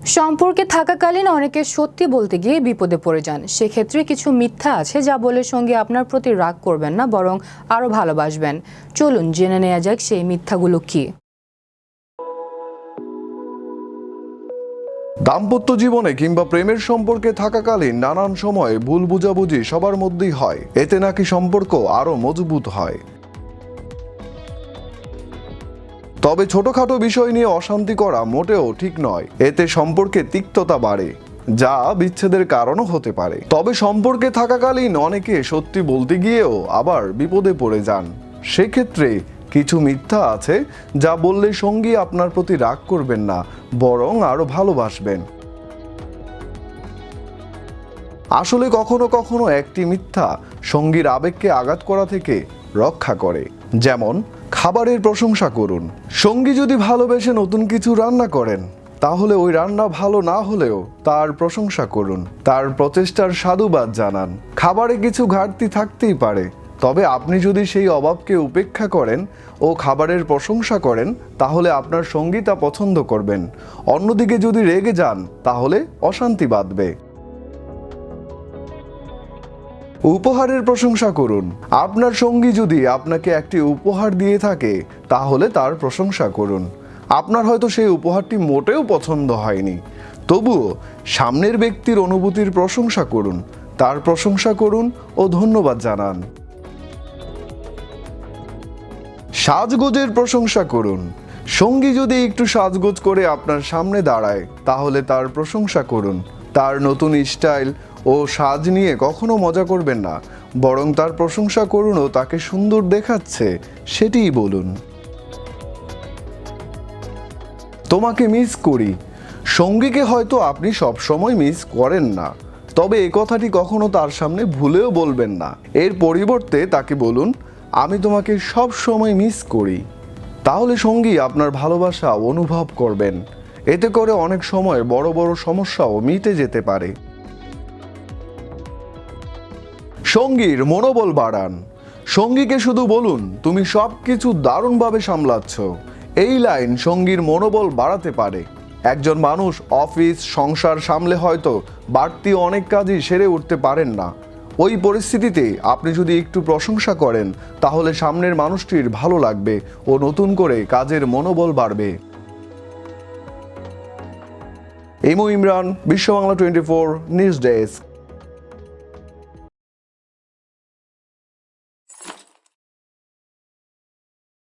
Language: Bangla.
সম্পর্কে থাকাকালীন অনেকে সত্যি বলতে গিয়ে বিপদে পড়ে যান। সেক্ষেত্রে কিছু মিথ্যা আছে যা বলে সঙ্গে আপনার প্রতি রাগ করবেন না, বরং আরো ভালোবাসবেন। চলুন জেনে নেওয়া যাক সেই মিথ্যাগুলো কি। দাম্পত্য জীবনে কিংবা প্রেমের সম্পর্কে থাকাকালীন নানান সময় ভুল বোঝাবুঝি সবার মধ্যেই হয়। এতে নাকি সম্পর্ক আরো মজবুত হয়। তবে ছোটখাটো বিষয় নিয়ে অশান্তি করা মোটেও ঠিক নয়। এতে সম্পর্কে তিক্ততা বাড়ে, যা বিচ্ছেদের কারণও হতে পারে। তবে সম্পর্কে থাকাকালীন অনেকে সত্যি বলতে গিয়েও আবার বিপদে পড়ে যান। সেক্ষেত্রে কিছু মিথ্যা আছে যা বললে সঙ্গী আপনার প্রতি রাগ করবেন না, বরং আরো ভালোবাসবেন। আসলে কখনো কখনো একটি মিথ্যা সঙ্গীর আবেগকে আঘাত করা থেকে রক্ষা করে। যেমন, খাবারের প্রশংসা করুন। সঙ্গী যদি ভালোবেসে নতুন কিছু রান্না করেন, তাহলে ওই রান্না ভালো না হলেও তার প্রশংসা করুন, তার প্রচেষ্টার সাধুবাদ জানান। খাবারে কিছু ঘাটতি থাকতেই পারে, তবে আপনি যদি সেই অভাবকে উপেক্ষা করেন ও খাবারের প্রশংসা করেন, তাহলে আপনার সঙ্গী তা পছন্দ করবেন। অন্যদিকে যদি রেগে যান, তাহলে অশান্তি বাঁধবে। উপহারের প্রশংসা করুন। আপনার সঙ্গী যদি আপনাকে একটি উপহার দিয়ে থাকে, তাহলে তার প্রশংসা করুন। আপনার হয়তো সেই উপহারটি মোটেও পছন্দ হয়নি, তবুও সামনের ব্যক্তির অনুভূতির প্রশংসা করুন, তার প্রশংসা করুন ও ধন্যবাদ জানান। সাজগোজের প্রশংসা করুন। সঙ্গী যদি একটু সাজগোজ করে আপনার সামনে দাঁড়ায়, তাহলে তার প্রশংসা করুন। তার নতুন স্টাইল ও সাজ নিয়ে কখনো মজা করবেন না, বরং তার প্রশংসা করুন ও তাকে সুন্দর দেখাচ্ছে সেটিই বলুন। তোমাকে মিস করি। সঙ্গীকে হয়তো আপনি সব সময় মিস করেন না, তবে এই কথাটি কখনো তার সামনে ভুলেও বলবেন না। এর পরিবর্তে তাকে বলুন, আমি তোমাকে সব সময় মিস করি। তাহলে সঙ্গী আপনার ভালোবাসা অনুভব করবেন। এতে করে অনেক সময় বড় বড় সমস্যাও মিটে যেতে পারে। সঙ্গীর মনোবল বাড়ান। সঙ্গীকে শুধু বলুন, তুমি সবকিছু দারুণভাবে সামলাচ্ছ। এই লাইন সঙ্গীর মনোবল বাড়াতে পারে। একজন মানুষ অফিস সংসার সামলে হয়তো বাড়তি অনেক কাজই সেরে উঠতে পারেন না। ওই পরিস্থিতিতে আপনি যদি একটু প্রশংসা করেন, তাহলে সামনের মানুষটির ভালো লাগবে ও নতুন করে কাজের মনোবল বাড়বে। ইমো ইমরান, বিশ্ব বাংলা 24 নিউজ ডেস্ক।